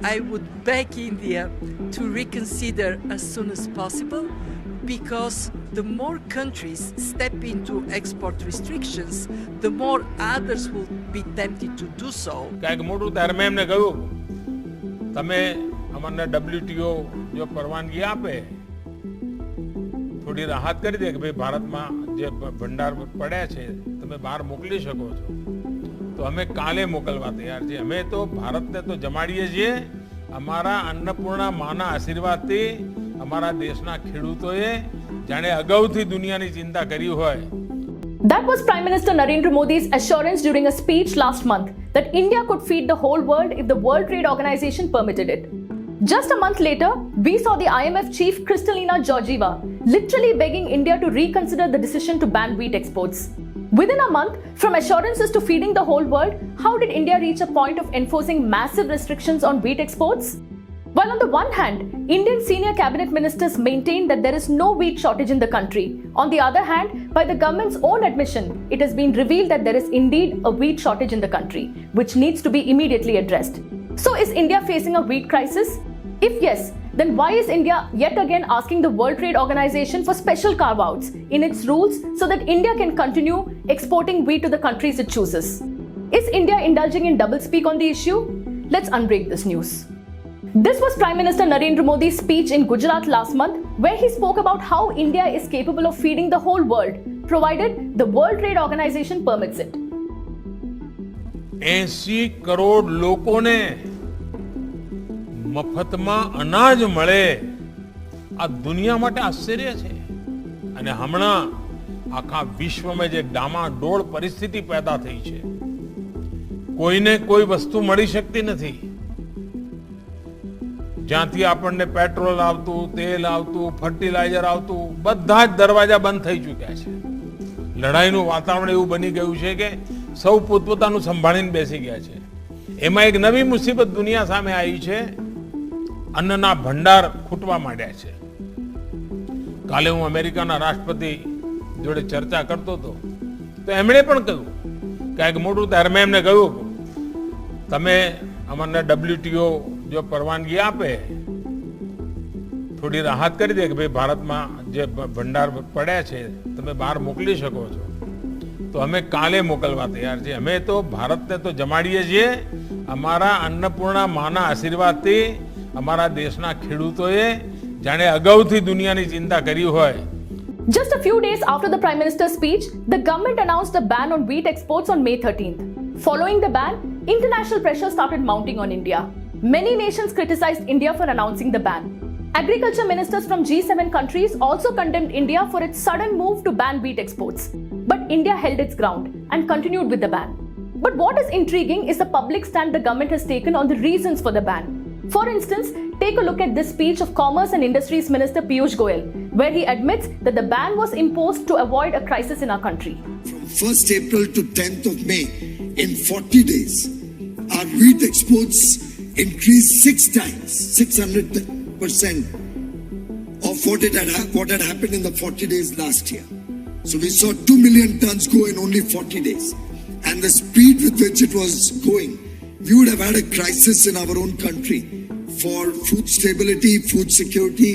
I would beg India to reconsider as soon as possible, because the more countries step into export restrictions, the more others will be tempted to do so. કાંઈક મોટું ત્યારે મેં એમને કહ્યું તમે અમને WTO જો પરવાનગી આપે થોડી રાહત કરી દે કે ભાઈ ભારતમાં જે ભંડાર પડ્યા છે તમે બહાર મોકલી શકો છો તો અમે કાલે મોકલવા તૈયાર છીએ. અમે તો ભારતને તો જમાડીએ છીએ. અમારા અન્નપૂર્ણા માના આશીર્વાદથી અમારા દેશના ખેડૂતોએ જાણે અગાઉથી દુનિયાની ચિંતા કરી હોય. That was Prime Minister Narendra Modi's assurance during a speech last month that India could feed the whole world if the World Trade Organization permitted it. Just a month later, we saw the IMF Chief Kristalina Georgieva literally begging India to reconsider the decision to ban wheat exports. Within a month, from assurances to feeding the whole world, how did India reach a point of enforcing massive restrictions on wheat exports? While on the one hand, Indian senior cabinet ministers maintained that there is no wheat shortage in the country, on the other hand, by the government's own admission, it has been revealed that there is indeed a wheat shortage in the country, which needs to be immediately addressed. So is India facing a wheat crisis? If yes, then why is India yet again asking the World Trade Organization for special carve-outs in its rules so that India can continue exporting wheat to the countries it chooses? Is India indulging in doublespeak on the issue? Let's unbreak this news. This was Prime Minister Narendra Modi's speech in Gujarat last month, where he spoke about how India is capable of feeding the whole world, provided the World Trade Organization permits it. 80 crore લોકોને મફતમાં અનાજ મળે આ દુનિયા માટે આશ્ચર્ય છે. અને હમણાં આખા વિશ્વમાં જે ડામાડોળ પરિસ્થિતિ પેદા થઈ છે, કોઈને કોઈ વસ્તુ મળી શકતી નથી. જ્યાંથી આપણને પેટ્રોલ આવતું, તેલ આવતું, ફર્ટિલાઇઝર આવતું, બધા જ દરવાજા બંધ થઈ ચૂક્યા છે. લડાઈનું વાતાવરણ એવું બની ગયું છે કે સૌ પોતપોતાનું સંભાળીને બેસી ગયા છે. એમાં એક નવી મુસીબત દુનિયા સામે આવી છે. અન્નના ભંડાર ખૂટવા માંડ્યા છે. કાલે હું અમેરિકાના રાષ્ટ્રપતિ જોડે ચર્ચા કરતો હતો તો એમણે પણ કહ્યું કાંઈક મોટું ત્યારે મેં એમને કહ્યું તમે અમને WTO જો પરવાનગી આપે થોડી રાહત કરી દે કે ભાઈ ભારતમાં જે ભંડાર પડ્યા છે તમે બહાર મોકલી શકો છો તો અમે કાલે મોકલવા તૈયાર છીએ. અમે તો ભારતને તો જમાડીએ છીએ. અમારા અન્નપૂર્ણા માના આશીર્વાદથી અમારા દેશના ખેડૂતોએ જાણે અગાઉથી દુનિયાની ચિંતા કરી હોય. Just a few days after the Prime Minister's speech, the government announced a ban on wheat exports on May 13th. Following the ban, international pressure started mounting on India. Many nations criticized India for announcing the ban. Agriculture ministers from G7 countries also condemned India for its sudden move to ban wheat exports. But India held its ground and continued with the ban. But what is intriguing is the public stand the government has taken on the reasons for the ban. For instance, take a look at this speech of Commerce and Industries Minister Piyush Goyal, where he admits that the ban was imposed to avoid a crisis in our country. From 1st April to 10th of May, in 40 days, our wheat exports increased 6 times, 600% of what had happened in the 40 days last year. So we saw 2 million tons go in only 40 days. And the speed with which it was going, we would have had a crisis in our own country for food stability, food security,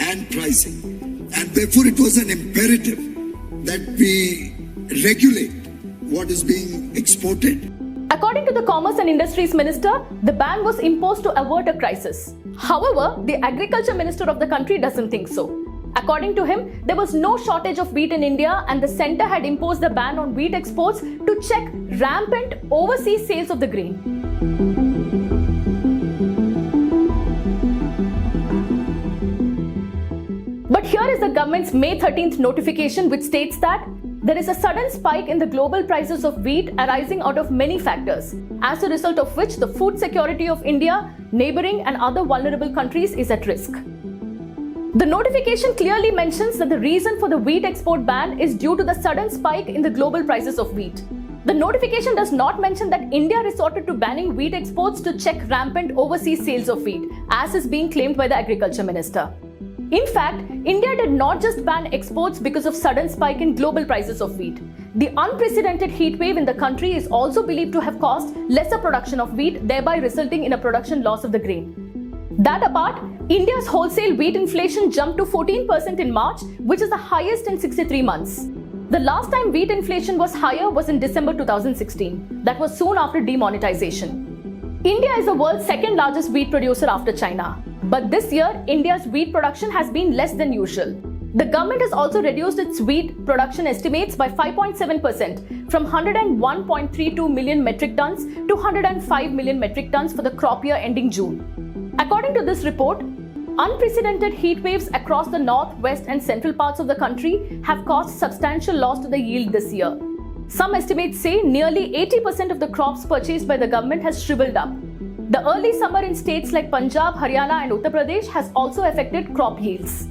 and pricing. And therefore, it was an imperative that we regulate what is being exported. According to the Commerce and Industries Minister, the ban was imposed to avert a crisis. However, the Agriculture Minister of the country doesn't think so. According to him, there was no shortage of wheat in India and the centre had imposed the ban on wheat exports to check rampant overseas sales of the grain. But here is the government's May 13th notification, which states that there is a sudden spike in the global prices of wheat arising out of many factors, as a result of which the food security of India, neighbouring and other vulnerable countries is at risk. The notification clearly mentions that the reason for the wheat export ban is due to the sudden spike in the global prices of wheat. The notification does not mention that India resorted to banning wheat exports to check rampant overseas sales of wheat, as is being claimed by the Agriculture Minister. In fact, India did not just ban exports because of sudden spike in global prices of wheat. The unprecedented heat wave in the country is also believed to have caused lesser production of wheat, thereby resulting in a production loss of the grain. That apart, India's wholesale wheat inflation jumped to 14% in March, which is the highest in 63 months. The last time wheat inflation was higher was in December 2016. That was soon after demonetization. India is the world's second largest wheat producer after China. But this year, India's wheat production has been less than usual. The government has also reduced its wheat production estimates by 5.7% from 101.32 million metric tons to 105 million metric tons for the crop year ending June. According to this report, unprecedented heat waves across the north, west and central parts of the country have caused substantial loss to the yield this year. Some estimates say nearly 80% of the crops purchased by the government has shriveled up. The early summer in states like Punjab, Haryana and Uttar Pradesh has also affected crop yields.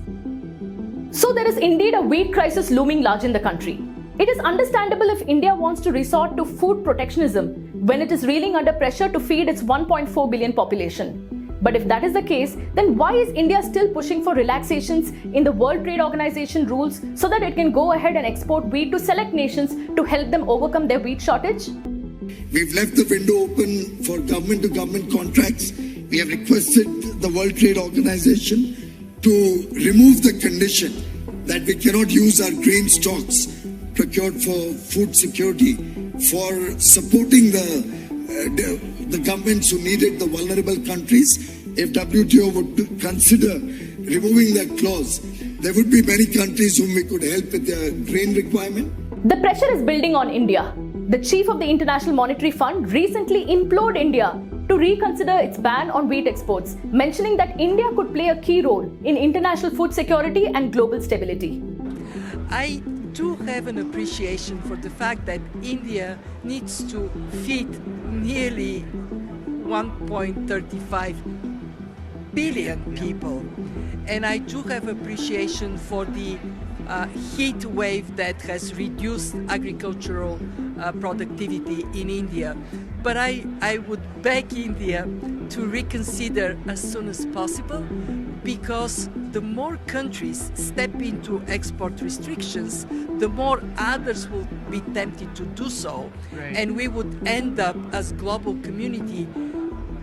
So there is indeed a wheat crisis looming large in the country. It is understandable if India wants to resort to food protectionism when it is reeling under pressure to feed its 1.4 billion population. But if that is the case, then why is India still pushing for relaxations in the World Trade Organization rules so that it can go ahead and export wheat to select nations to help them overcome their wheat shortage? We've left the window open for government-to-government contracts. We have requested the World Trade Organization to remove the condition that we cannot use our grain stocks procured for food security for supporting the governments who need it, the vulnerable countries. If WTO would consider removing that clause, there would be many countries whom we could help with their grain requirement. The pressure is building on India. The chief of the International Monetary Fund recently implored India to reconsider its ban on wheat exports, mentioning that India could play a key role in international food security and global stability. I do have an appreciation for the fact that India needs to feed nearly 1.35 billion people. And I do have appreciation for the heat wave that has reduced agricultural productivity in India. But I would beg India to reconsider as soon as possible, because the more countries step into export restrictions, the more others will be tempted to do so. Right. And we would end up as global community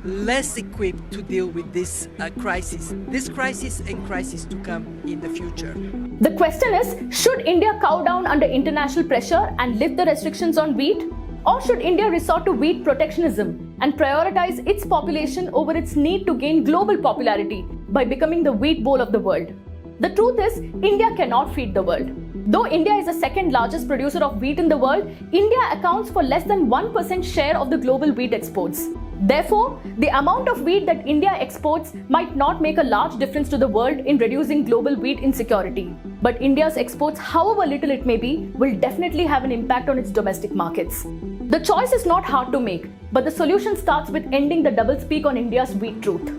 less equipped to deal with this crisis and crisis to come in the future. The question is, should India cow down under international pressure and lift the restrictions on wheat? Or should India resort to wheat protectionism and prioritize its population over its need to gain global popularity by becoming the wheat bowl of the world? The truth is, India cannot feed the world. Though India is the second largest producer of wheat in the world, India accounts for less than 1% share of the global wheat exports. Therefore, the amount of wheat that India exports might not make a large difference to the world in reducing global wheat insecurity. But India's exports, however little it may be, will definitely have an impact on its domestic markets. The choice is not hard to make, but the solution starts with ending the doublespeak on India's wheat truth.